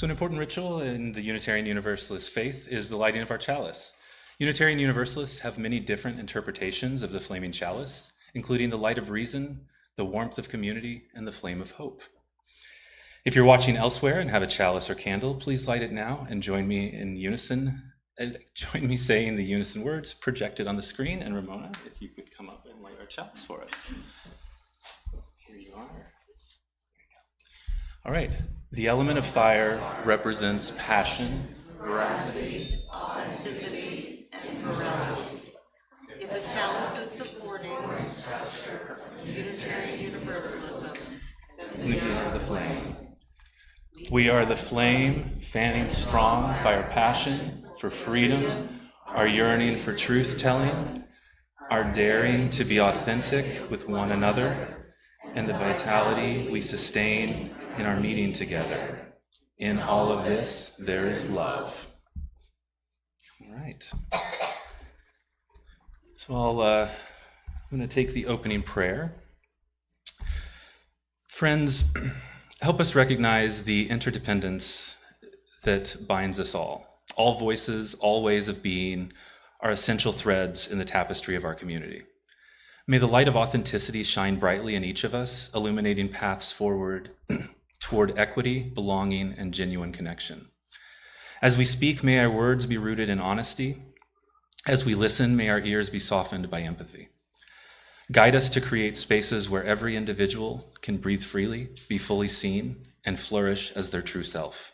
So an important ritual in the Unitarian Universalist faith is the lighting of our chalice. Unitarian Universalists have many different interpretations of the flaming chalice, including the light of reason, the warmth of community, and the flame of hope. If you're watching elsewhere and have a chalice or candle, please light it now and join me in unison. Join me saying the unison words projected on the screen. And Ramona, if you could come up and light our chalice for us. Here you are. All right. The element of fire represents passion, veracity, authenticity, and morality. If the chalice is supporting Unitarian Universalism, then we are the flame. We are the flame, fanning strong by our passion for freedom, our yearning for truth-telling, our daring to be authentic with one another, and the vitality we sustain in our meeting together. In all of this, there is love. All right. So I'm going to take the opening prayer. Friends, help us recognize the interdependence that binds us all. All voices, all ways of being are essential threads in the tapestry of our community. May the light of authenticity shine brightly in each of us, illuminating paths forward toward equity, belonging, and genuine connection. As we speak, may our words be rooted in honesty. As we listen, may our ears be softened by empathy. Guide us to create spaces where every individual can breathe freely, be fully seen, and flourish as their true self.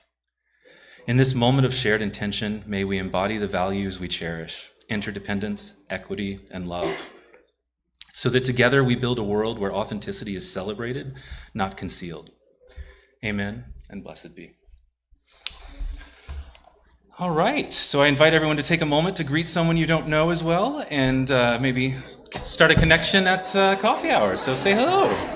In this moment of shared intention, may we embody the values we cherish: interdependence, equity, and love, so that together we build a world where authenticity is celebrated, not concealed. Amen, and blessed be. All right, so I invite everyone to take a moment to greet someone you don't know as well, and maybe start a connection at coffee hour, so say hello.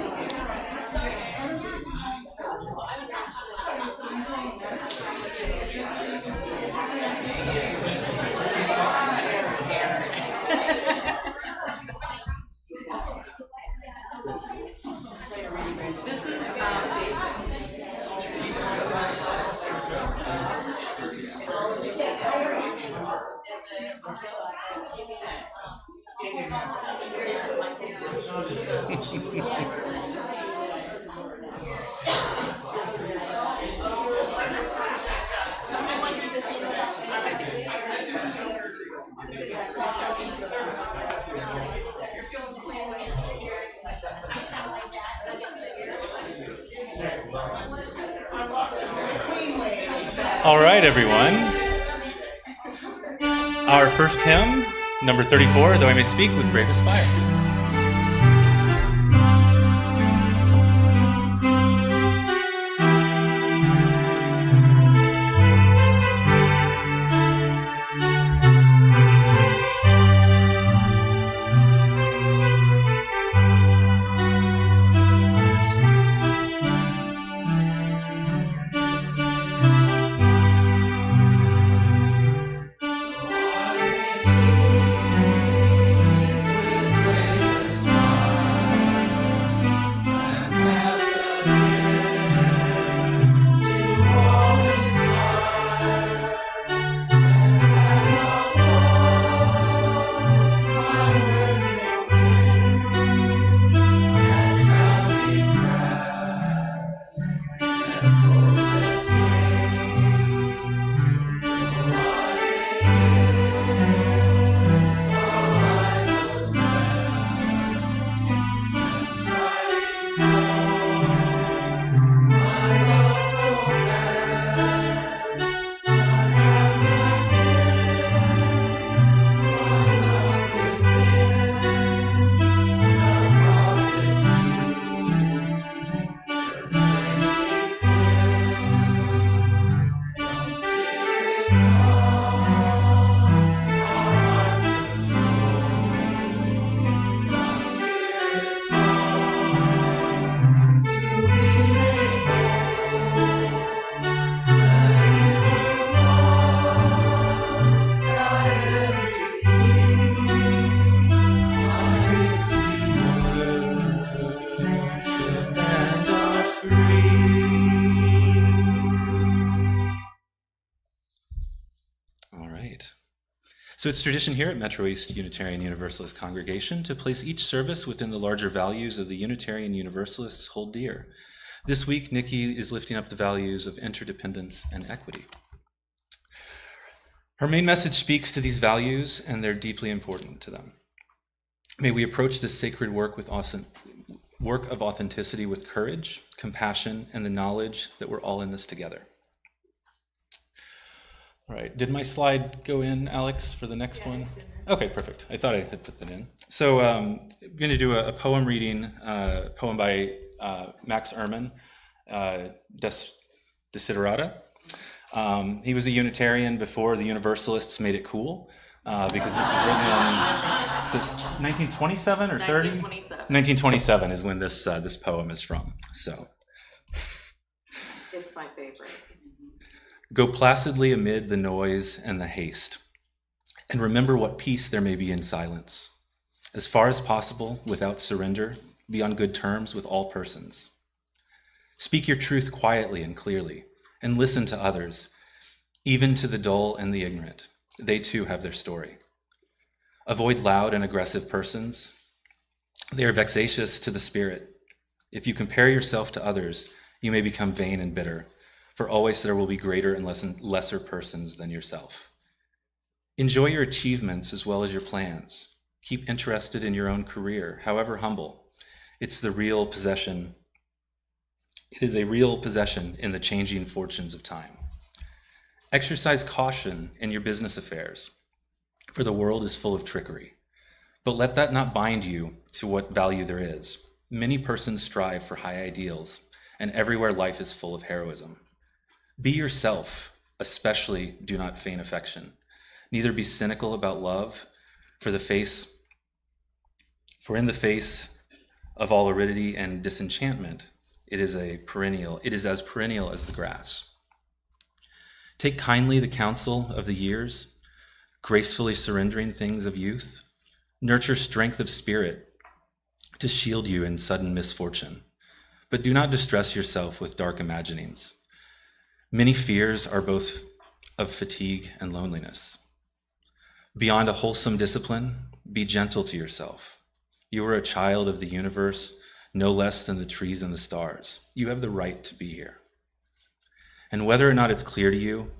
All right, everyone. Our first hymn, number 34, Though I May Speak with Bravest Fire. So it's tradition here at Metro East Unitarian Universalist Congregation to place each service within the larger values of the Unitarian Universalists hold dear. This week, Nikki is lifting up the values of interdependence and equity. Her main message speaks to these values, and they're deeply important to them. May we approach this sacred work of authenticity with courage, compassion, and the knowledge that we're all in this together. All right, did my slide go in, Alex, for the next one? Okay, perfect. I thought I had put that in. So I'm going to do a poem reading, poem by Max Ehrmann, Desiderata. He was a Unitarian before the Universalists made it cool, because this was written in 1927 or 30? 1927 is when this poem is from. So, It's my favorite. go placidly amid the noise and the haste, and remember what peace there may be in silence. As far as possible, without surrender, be on good terms with all persons. Speak your truth quietly and clearly, and listen to others, even to the dull and the ignorant. They too have their story. Avoid loud and aggressive persons. They are vexatious to the spirit. If you compare yourself to others, you may become vain and bitter, for always there will be greater and lesser persons than yourself. Enjoy your achievements as well as your plans. Keep interested in your own career, however humble. It is a real possession in the changing fortunes of time. Exercise caution in your business affairs, for the world is full of trickery. But let that not bind you to what value there is. Many persons strive for high ideals, and everywhere life is full of heroism. Be yourself, especially do not feign affection. Neither be cynical about love, for in the face of all aridity and disenchantment, it is as perennial as the grass. Take kindly the counsel of the years, gracefully surrendering things of youth. Nurture strength of spirit to shield you in sudden misfortune, but do not distress yourself with dark imaginings. Many fears are both of fatigue and loneliness. Beyond a wholesome discipline, be gentle to yourself. You are a child of the universe, no less than the trees and the stars. You have the right to be here. And whether or not it's clear to you,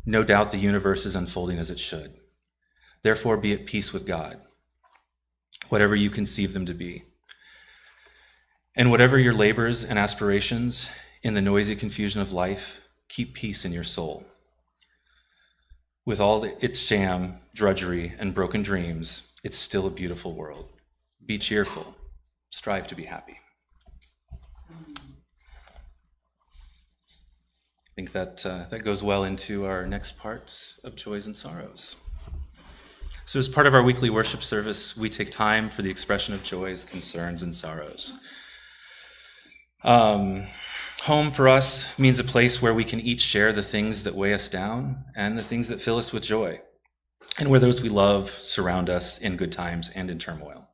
no doubt the universe is unfolding as it should. Therefore, be at peace with God, whatever you conceive them to be. And whatever your labors and aspirations in the noisy confusion of life, keep peace in your soul. With all its sham, drudgery, and broken dreams, it's still a beautiful world. Be cheerful. Strive to be happy. I think that goes well into our next part of Joys and Sorrows. So as part of our weekly worship service, we take time for the expression of joys, concerns, and sorrows. Home for us means a place where we can each share the things that weigh us down and the things that fill us with joy, and where those we love surround us in good times and in turmoil.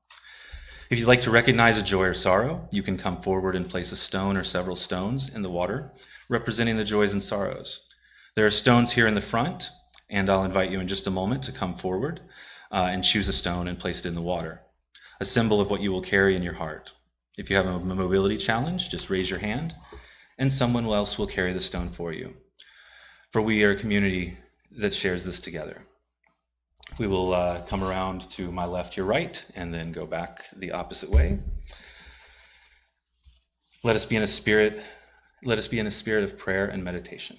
If you'd like to recognize a joy or sorrow, you can come forward and place a stone or several stones in the water, representing the joys and sorrows. There are stones here in the front, and I'll invite you in just a moment to come forward and choose a stone and place it in the water, a symbol of what you will carry in your heart. If you have a mobility challenge, just raise your hand, and someone else will carry the stone for you. For we are a community that shares this together. We will come around to my left, your right, and then go back the opposite way. Let us be in a spirit of prayer and meditation.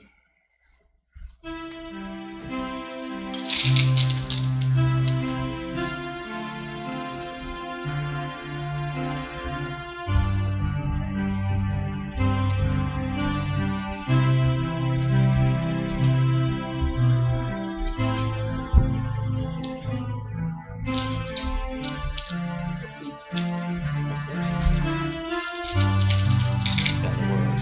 Down the world.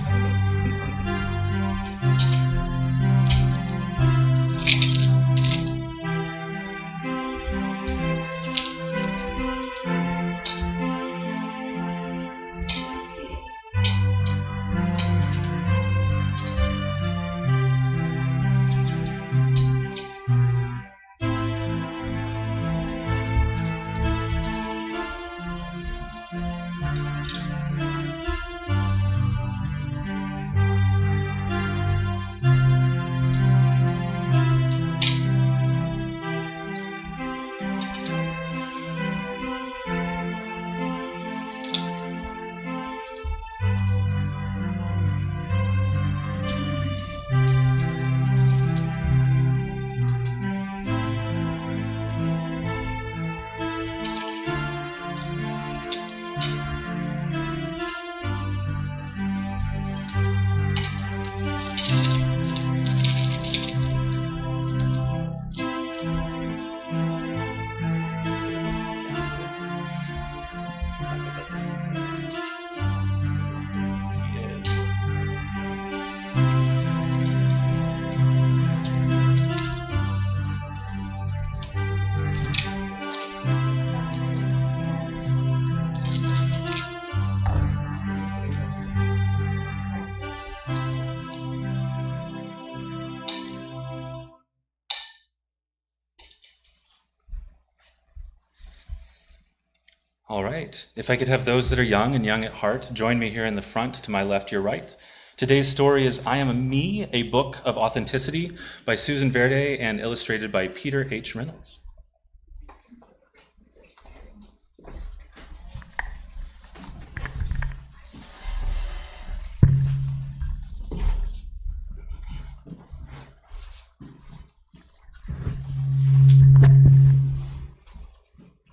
All right. If I could have those that are young and young at heart join me here in the front, to my left, your right. Today's story is I Am a Me, a Book of Authenticity by Susan Verde and illustrated by Peter H. Reynolds.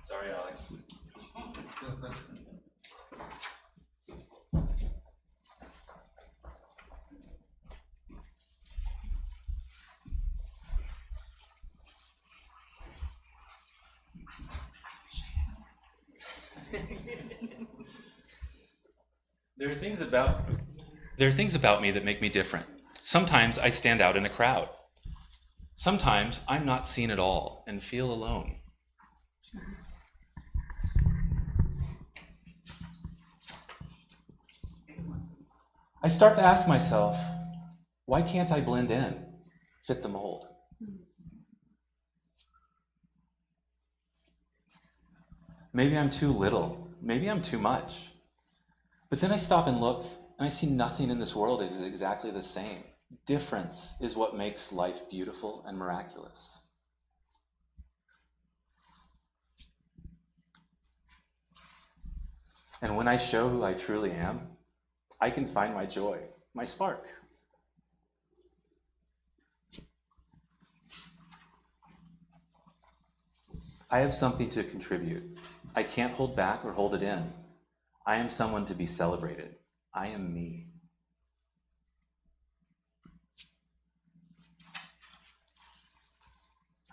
Sorry, Alex. There are things about me that make me different. Sometimes I stand out in a crowd. Sometimes I'm not seen at all and feel alone. I start to ask myself, why can't I blend in, fit the mold? Maybe I'm too little, maybe I'm too much. But then I stop and look, and I see nothing in this world is exactly the same. Difference is what makes life beautiful and miraculous. And when I show who I truly am, I can find my joy, my spark. I have something to contribute. I can't hold back or hold it in. I am someone to be celebrated. I am me.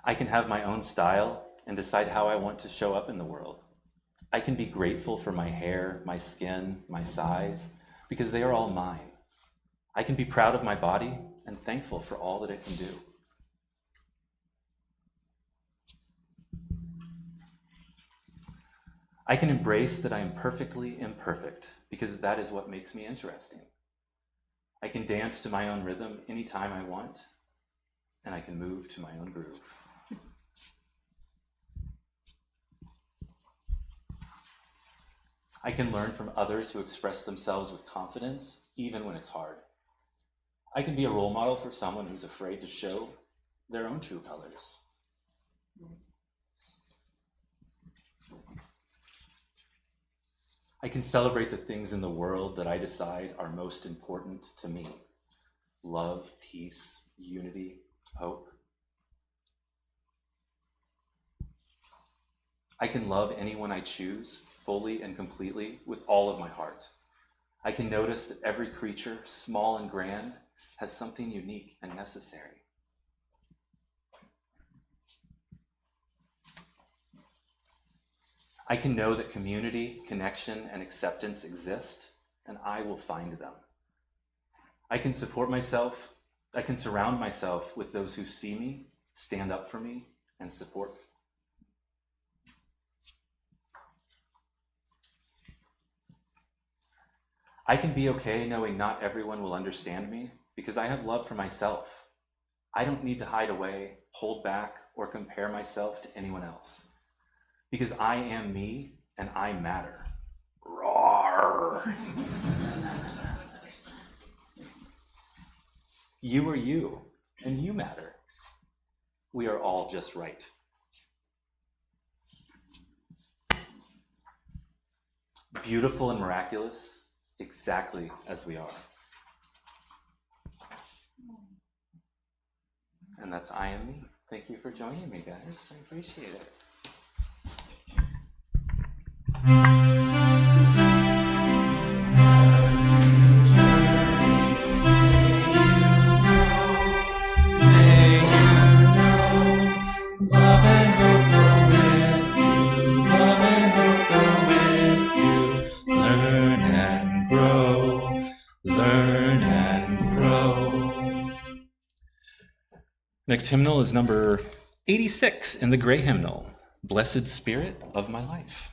I can have my own style and decide how I want to show up in the world. I can be grateful for my hair, my skin, my size, because they are all mine. I can be proud of my body and thankful for all that it can do. I can embrace that I am perfectly imperfect, because that is what makes me interesting. I can dance to my own rhythm anytime I want, and I can move to my own groove. I can learn from others who express themselves with confidence, even when it's hard. I can be a role model for someone who's afraid to show their own true colors. I can celebrate the things in the world that I decide are most important to me. Love, peace, unity, hope. I can love anyone I choose fully and completely with all of my heart. I can notice that every creature, small and grand, has something unique and necessary. I can know that community, connection, and acceptance exist, and I will find them. I can support myself. I can surround myself with those who see me, stand up for me, and support me. I can be okay knowing not everyone will understand me because I have love for myself. I don't need to hide away, hold back, or compare myself to anyone else. Because I am me and I matter. Roar! You are you and you matter. We are all just right. Beautiful and miraculous, exactly as we are. And that's I Am Me. Thank you for joining me, guys. I appreciate it. Next hymnal is number 86 in the Gray Hymnal, Blessed Spirit of My Life.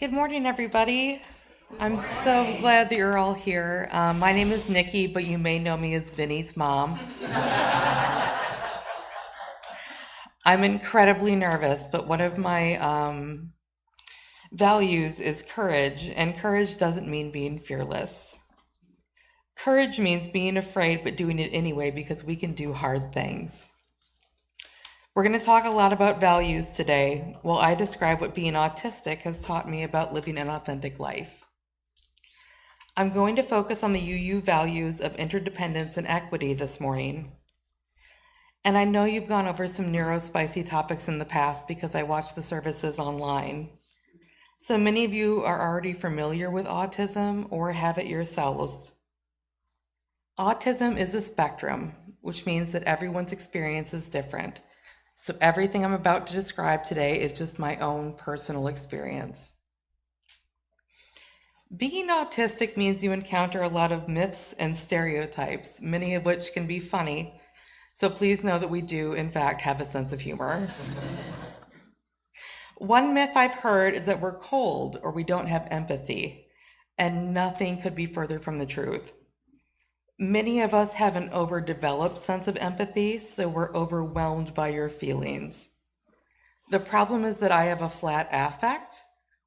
Good morning, everybody. I'm so glad that you're all here. My name is Nikki, but you may know me as Vinny's mom. I'm incredibly nervous, but one of my values is courage, and courage doesn't mean being fearless. Courage means being afraid, but doing it anyway because we can do hard things. We're going to talk a lot about values today while I describe what being autistic has taught me about living an authentic life. I'm going to focus on the UU values of interdependence and equity this morning. And I know you've gone over some neurospicy topics in the past because I watched the services online. So many of you are already familiar with autism or have it yourselves. Autism is a spectrum, which means that everyone's experience is different. So everything I'm about to describe today is just my own personal experience. Being autistic means you encounter a lot of myths and stereotypes, many of which can be funny. So please know that we do, in fact, have a sense of humor. One myth I've heard is that we're cold or we don't have empathy, and nothing could be further from the truth. Many of us have an overdeveloped sense of empathy, so we're overwhelmed by your feelings. The problem is that I have a flat affect,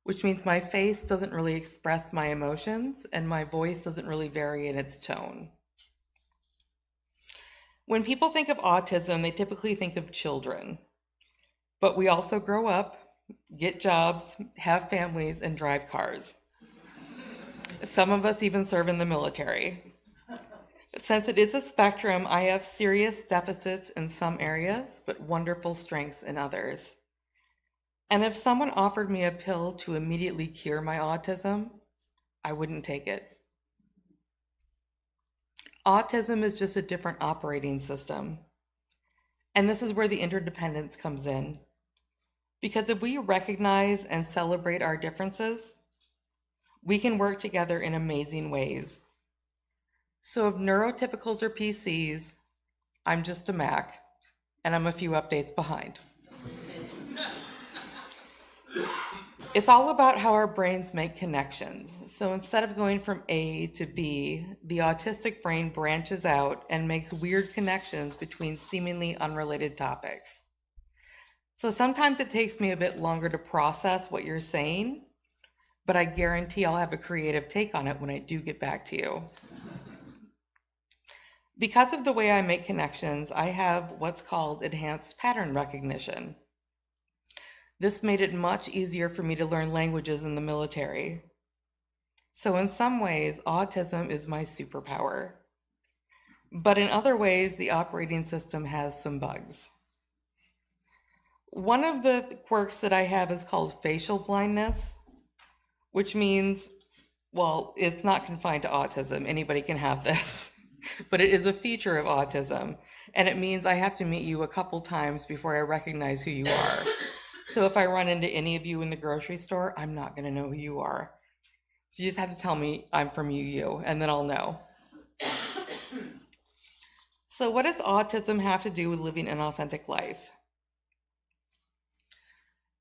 which means my face doesn't really express my emotions and my voice doesn't really vary in its tone. When people think of autism, they typically think of children, but we also grow up, get jobs, have families, and drive cars. Some of us even serve in the military. Since it is a spectrum, I have serious deficits in some areas, but wonderful strengths in others. And if someone offered me a pill to immediately cure my autism, I wouldn't take it. Autism is just a different operating system. And this is where the interdependence comes in. Because if we recognize and celebrate our differences, we can work together in amazing ways. So if neurotypicals are PCs, I'm just a Mac, and I'm a few updates behind. It's all about how our brains make connections. So instead of going from A to B, the autistic brain branches out and makes weird connections between seemingly unrelated topics. So sometimes it takes me a bit longer to process what you're saying, but I guarantee I'll have a creative take on it when I do get back to you. Because of the way I make connections, I have what's called enhanced pattern recognition. This made it much easier for me to learn languages in the military. So in some ways, autism is my superpower. But in other ways, the operating system has some bugs. One of the quirks that I have is called facial blindness, which means, well, it's not confined to autism. Anybody can have this. But it is a feature of autism, and it means I have to meet you a couple times before I recognize who you are. So if I run into any of you in the grocery store, I'm not going to know who you are. So you just have to tell me I'm from UU, and then I'll know. So what does autism have to do with living an authentic life?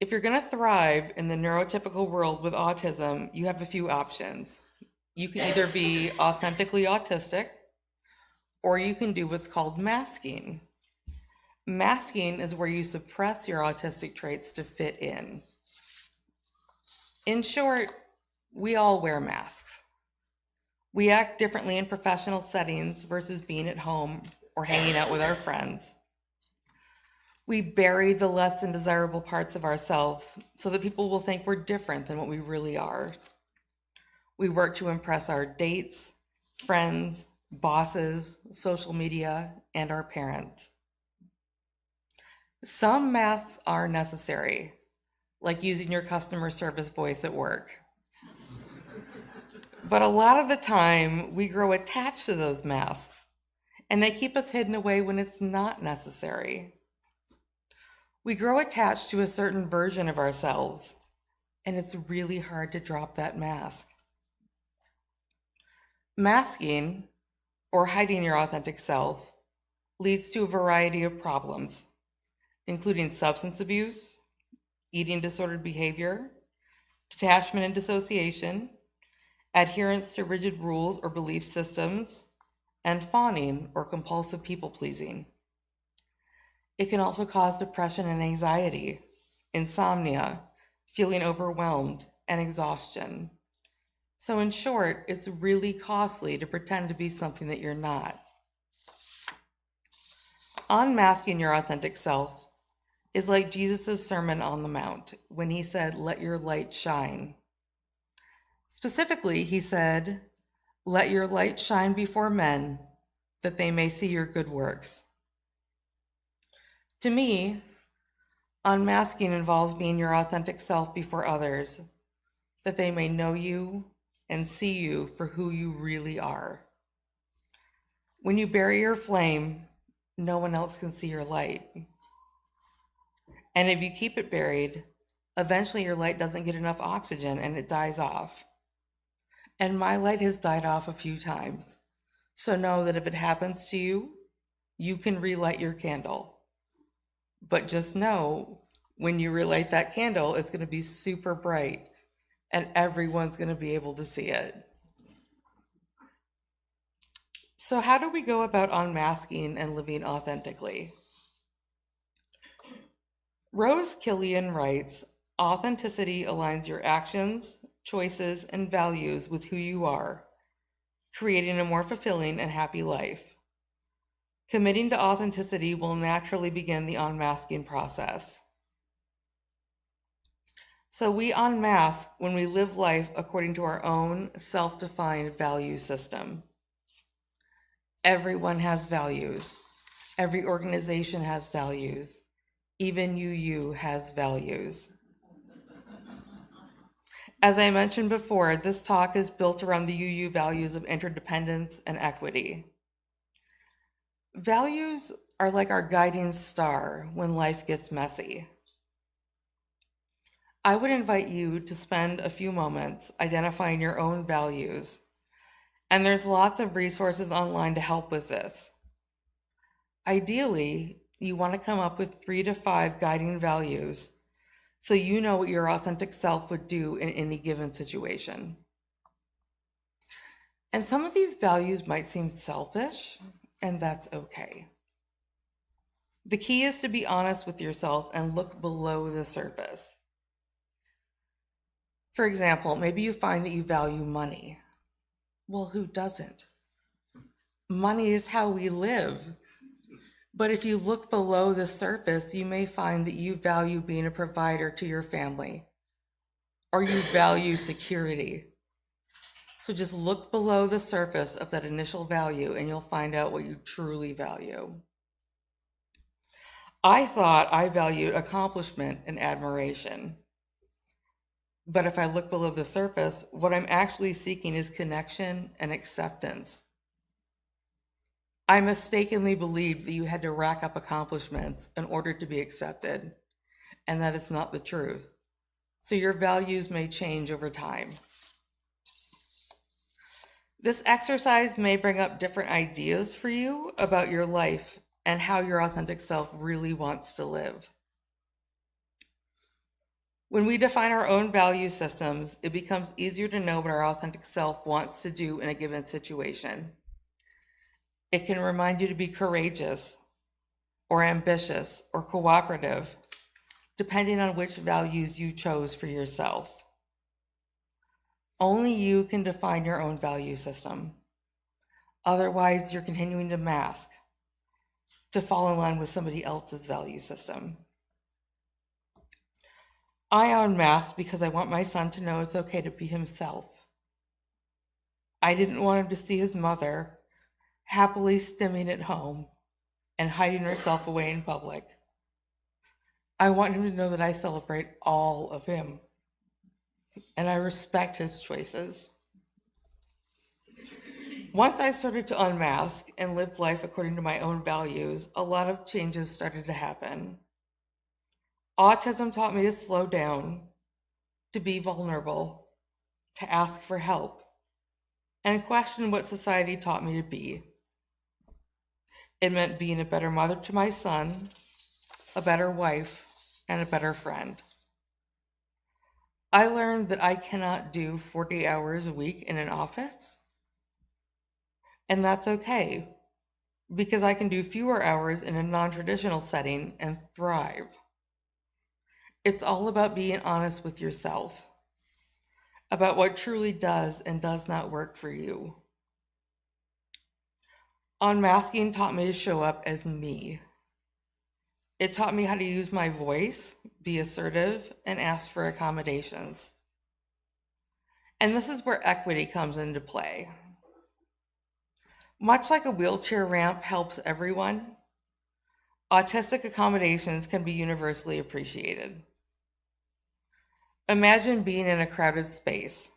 If you're going to thrive in the neurotypical world with autism, you have a few options. You can either be authentically autistic, or you can do what's called masking. Masking is where you suppress your autistic traits to fit in. In short, we all wear masks. We act differently in professional settings versus being at home or hanging out with our friends. We bury the less than desirable parts of ourselves so that people will think we're different than what we really are. We work to impress our dates, friends, bosses, social media, and our parents. Some masks are necessary, like using your customer service voice at work. But a lot of the time, we grow attached to those masks, and they keep us hidden away when it's not necessary. We grow attached to a certain version of ourselves, and it's really hard to drop that mask. Masking, or hiding your authentic self, leads to a variety of problems, including substance abuse, eating disordered behavior, detachment and dissociation, adherence to rigid rules or belief systems, and fawning or compulsive people pleasing. It can also cause depression and anxiety, insomnia, feeling overwhelmed, and exhaustion. So, in short, it's really costly to pretend to be something that you're not. Unmasking your authentic self is like Jesus' Sermon on the Mount when he said, "Let your light shine." Specifically, he said, "Let your light shine before men, that they may see your good works." To me, unmasking involves being your authentic self before others, that they may know you and see you for who you really are. When you bury your flame, no one else can see your light. And if you keep it buried, eventually your light doesn't get enough oxygen and it dies off. And my light has died off a few times. So know that if it happens to you, you can relight your candle. But just know, when you relight that candle, it's going to be super bright and everyone's going to be able to see it. So how do we go about unmasking and living authentically? Rose Killian writes, "Authenticity aligns your actions, choices, and values with who you are, creating a more fulfilling and happy life. Committing to authenticity will naturally begin the unmasking process." So we unmask when we live life according to our own self-defined value system. Everyone has values. Every organization has values. Even you has values. As I mentioned before, this talk is built around the UU values of interdependence and equity. Values are like our guiding star when life gets messy. I would invite you to spend a few moments identifying your own values, and there's lots of resources online to help with this. Ideally, you want to come up with 3 to 5 guiding values so you know what your authentic self would do in any given situation. And some of these values might seem selfish, and that's okay. The key is to be honest with yourself and look below the surface. For example, maybe you find that you value money. Well, who doesn't? Money is how we live. But if you look below the surface, you may find that you value being a provider to your family, or you value security. So just look below the surface of that initial value and you'll find out what you truly value. I thought I valued accomplishment and admiration. But if I look below the surface, what I'm actually seeking is connection and acceptance. I mistakenly believed that you had to rack up accomplishments in order to be accepted, and that is not the truth. So your values may change over time. This exercise may bring up different ideas for you about your life and how your authentic self really wants to live. When we define our own value systems, it becomes easier to know what our authentic self wants to do in a given situation. It can remind you to be courageous, or ambitious, or cooperative, depending on which values you chose for yourself. Only you can define your own value system. Otherwise, you're continuing to mask, to fall in line with somebody else's value system. I unmasked because I want my son to know it's okay to be himself. I didn't want him to see his mother happily stimming at home and hiding herself away in public. I want him to know that I celebrate all of him and I respect his choices. Once I started to unmask and live life according to my own values, a lot of changes started to happen. Autism taught me to slow down, to be vulnerable, to ask for help, and question what society taught me to be. It meant being a better mother to my son, a better wife, and a better friend. I learned that I cannot do 40 hours a week in an office, and that's okay because I can do fewer hours in a non-traditional setting and thrive. It's all about being honest with yourself about what truly does and does not work for you. Unmasking taught me to show up as me. It taught me how to use my voice, be assertive, and ask for accommodations. And this is where equity comes into play. Much like a wheelchair ramp helps everyone, autistic accommodations can be universally appreciated. Imagine being in a crowded space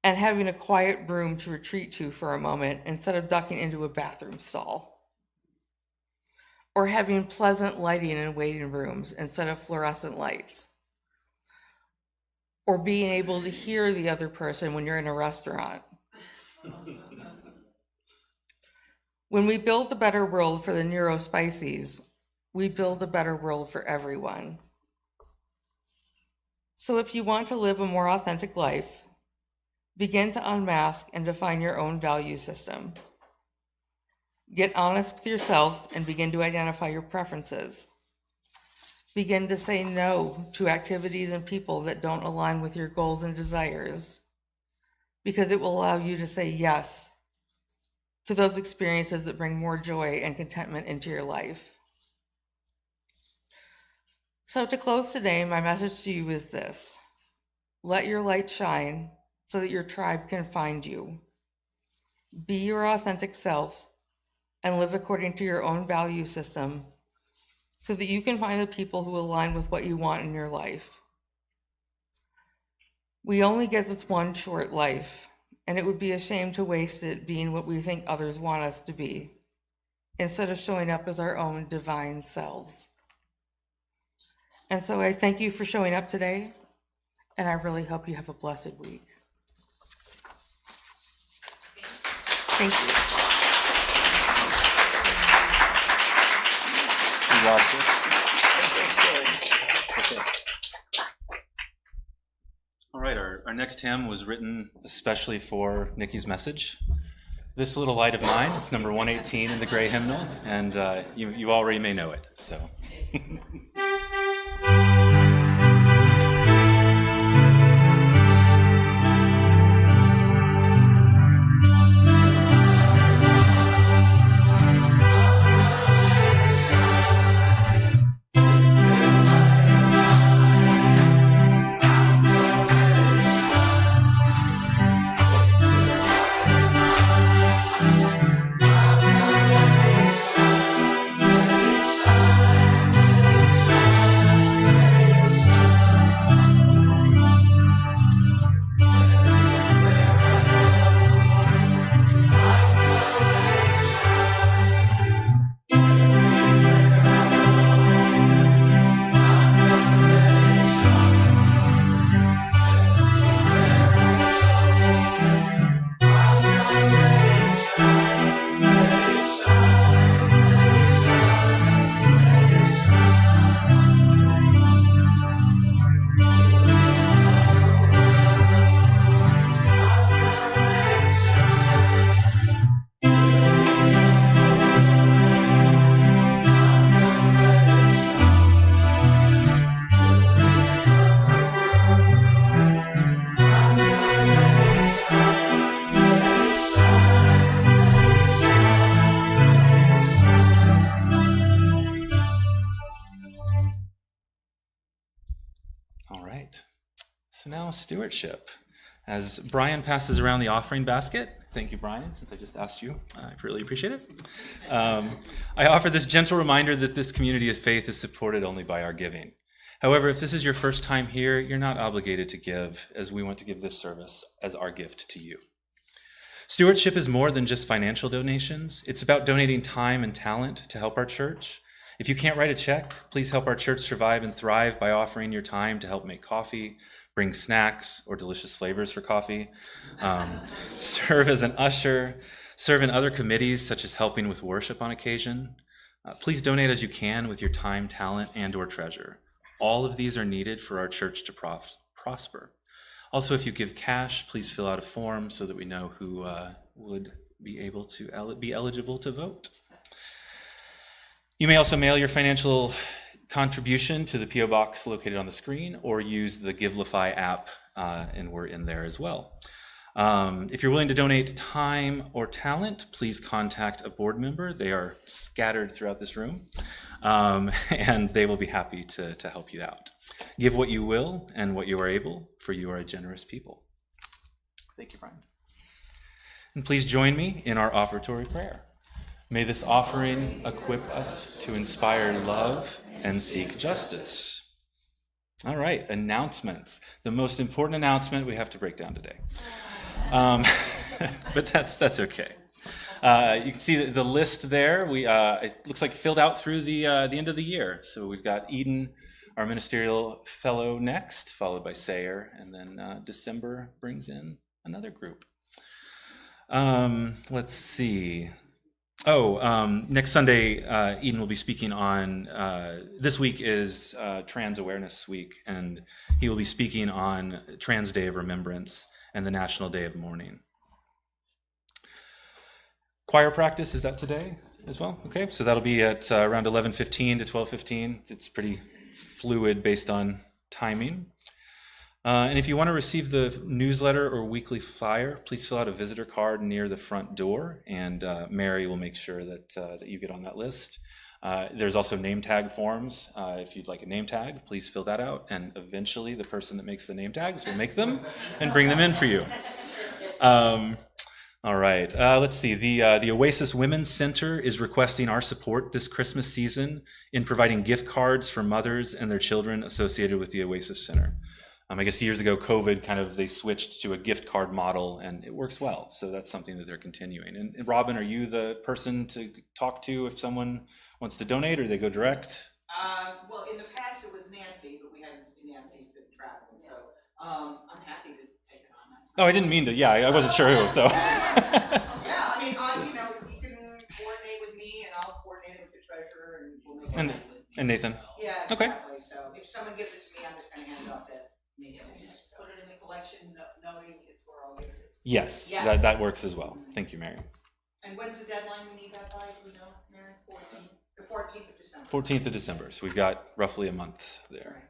and having a quiet room to retreat to for a moment instead of ducking into a bathroom stall. Or having pleasant lighting in waiting rooms instead of fluorescent lights. Or being able to hear the other person when you're in a restaurant. When we build a better world for the neurospices, we build a better world for everyone. So if you want to live a more authentic life, begin to unmask and define your own value system. Get honest with yourself and begin to identify your preferences. Begin to say no to activities and people that don't align with your goals and desires, because it will allow you to say yes to those experiences that bring more joy and contentment into your life. So to close today, my message to you is this: let your light shine so that your tribe can find you. Be your authentic self and live according to your own value system so that you can find the people who align with what you want in your life. We only get this one short life, and it would be a shame to waste it being what we think others want us to be, instead of showing up as our own divine selves. And so I thank you for showing up today, and I really hope you have a blessed week. Thank you. All right, our next hymn was written especially for Nikki's message. This Little Light of Mine, it's number 118 in the Gray Hymnal, and you already may know it, so. So now stewardship. As Brian passes around the offering basket, thank you, Brian, since I just asked you. I really appreciate it. I offer this gentle reminder that this community of faith is supported only by our giving. However, if this is your first time here, you're not obligated to give, as we want to give this service as our gift to you. Stewardship is more than just financial donations. It's about donating time and talent to help our church. If you can't write a check, please help our church survive and thrive by offering your time to help make coffee, bring snacks or delicious flavors for coffee, serve as an usher, serve in other committees such as helping with worship on occasion. Please donate as you can with your time, talent, and or treasure. All of these are needed for our church to prosper. Also, if you give cash, please fill out a form so that we know who would be able to be eligible to vote. You may also mail your financial contribution to the P.O. Box located on the screen, or use the Givelify app, and we're in there as well. If you're willing to donate time or talent, please contact a board member. They are scattered throughout this room, and they will be happy to help you out. Give what you will and what you are able, for you are a generous people. Thank you, Brian. And please join me in our offertory prayer. May this offering equip us to inspire love and seek justice. All right, announcements. The most important announcement we have to break down today. But that's okay. You can see the list there. It looks like filled out through the end of the year. So we've got Eden, our ministerial fellow, next, followed by Sayer, and then December brings in another group. Let's see. Next Sunday, Eden will be speaking on, this week is Trans Awareness Week, and he will be speaking on Trans Day of Remembrance and the National Day of Mourning. Choir practice, is that today as well? Okay, so that'll be at around 11:15 to 12:15. It's pretty fluid based on timing. And if you want to receive the newsletter or weekly flyer, please fill out a visitor card near the front door, and Mary will make sure that you get on that list. There's also name tag forms. If you'd like a name tag, please fill that out, and eventually the person that makes the name tags will make them and bring them in for you. All right, let's see. The Oasis Women's Center is requesting our support this Christmas season in providing gift cards for mothers and their children associated with the Oasis Center. I guess years ago, COVID they switched to a gift card model, and it works well. So that's something that they're continuing. And Robin, are you the person to talk to if someone wants to donate, or they go direct? Well, in the past it was Nancy, but we haven't seen Nancy's been traveling, so I'm happy to take it on that. Oh, I didn't mean to. Yeah, I wasn't sure who. So. Yeah, I mean, you can coordinate with me, and I'll coordinate it with the treasurer, and we'll make it happen. And Nathan. Yeah, Okay. exactly. So if someone gives it to me, I'm just going to hand it off to me. Just put it in the collection, noting it's for Oasis. Yes, Yes. That works as well. Thank you, Mary. And when's the deadline we need that by? Do we know, Mary? 14th? The 14th of December. 14th of December. So we've got roughly a month there.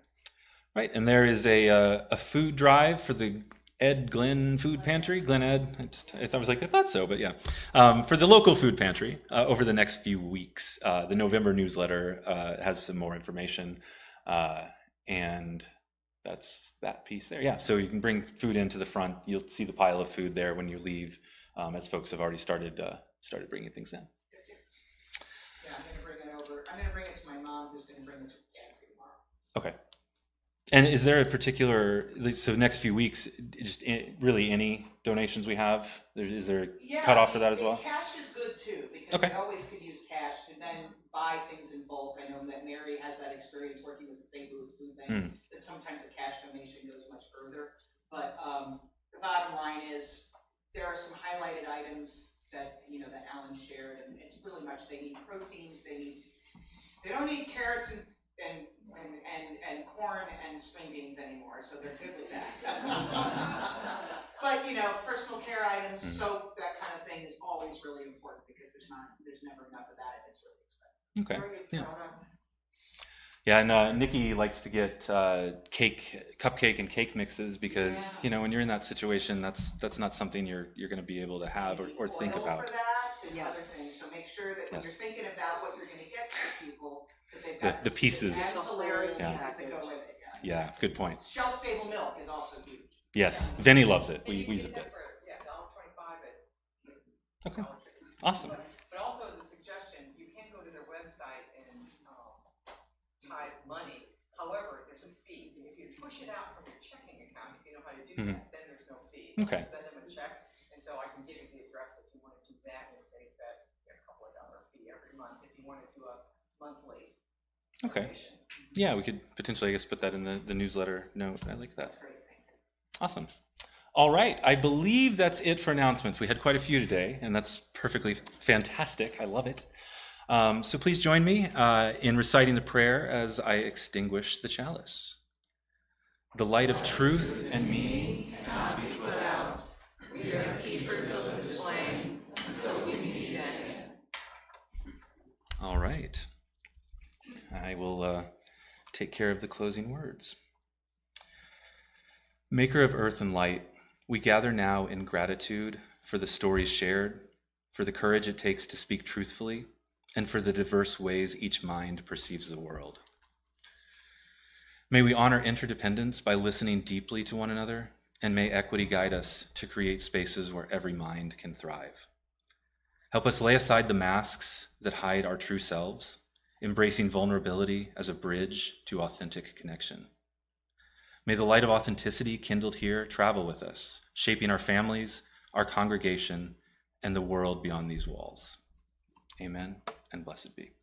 Right, and there is a food drive for the Ed Glenn Food Pantry. Glen Ed, I thought so, but yeah. For the local food pantry over the next few weeks. The November newsletter has some more information, and that's that piece there. Yeah, so you can bring food into the front. You'll see the pile of food there when you leave, as folks have already started bringing things in. Yeah, I'm going to bring it over. I'm going to bring it to my mom, who's going to bring it to Gatsby tomorrow. Okay. And is there a particular, so next few weeks, just really any donations we have? Is there a cutoff for that as well? Cash is good too, because Okay. we always could use cash to then buy things in bulk. I know that Mary has that experience working with the St. Louis Food Bank, that sometimes a cash donation goes much further. But the bottom line is there are some highlighted items that that Alan shared, and it's really much they need proteins, they don't need carrots and corn and string beans anymore, so they're good with that. But personal care items, soap, that kind of thing is always really important, because there's never enough of that, and it's really expensive. Okay. Very good Yeah. product. Yeah, and Nikki likes to get cupcake and cake mixes, because when you're in that situation, that's not something you're going to be able to have or think Oil about. for that and other things, so make sure that when you're thinking about what you're going to get for people, that they've got The pieces. ancillary pieces Yeah. that go with it. Yeah, good point. Shelf-stable milk is also huge. Yes, Vinny loves it. We use it a bit. $1.25 at Okay, awesome. But also as a suggestion, you can go to their website and type money. However, there's a fee. If you push it out from your checking account, if you know how to do that, then there's no fee. Okay. You send them a check, and so I can give you the address if you want to do that, and it saves that a couple of $1 fee every month if you want to do a monthly Okay. donation. Yeah, we could potentially, I guess, put that in the newsletter note. I like that. That's great, thank you. Awesome. All right, I believe that's it for announcements. We had quite a few today, and that's perfectly fantastic. I love it. So please join me in reciting the prayer as I extinguish the chalice. The light of truth and meaning. Cannot be put out. We are keepers of this flame until we meet again. All right. I will take care of the closing words. Maker of earth and light, we gather now in gratitude for the stories shared, for the courage it takes to speak truthfully, and for the diverse ways each mind perceives the world. May we honor interdependence by listening deeply to one another, and may equity guide us to create spaces where every mind can thrive. Help us lay aside the masks that hide our true selves, embracing vulnerability as a bridge to authentic connection. May the light of authenticity kindled here travel with us, shaping our families, our congregation, and the world beyond these walls. Amen, and blessed be.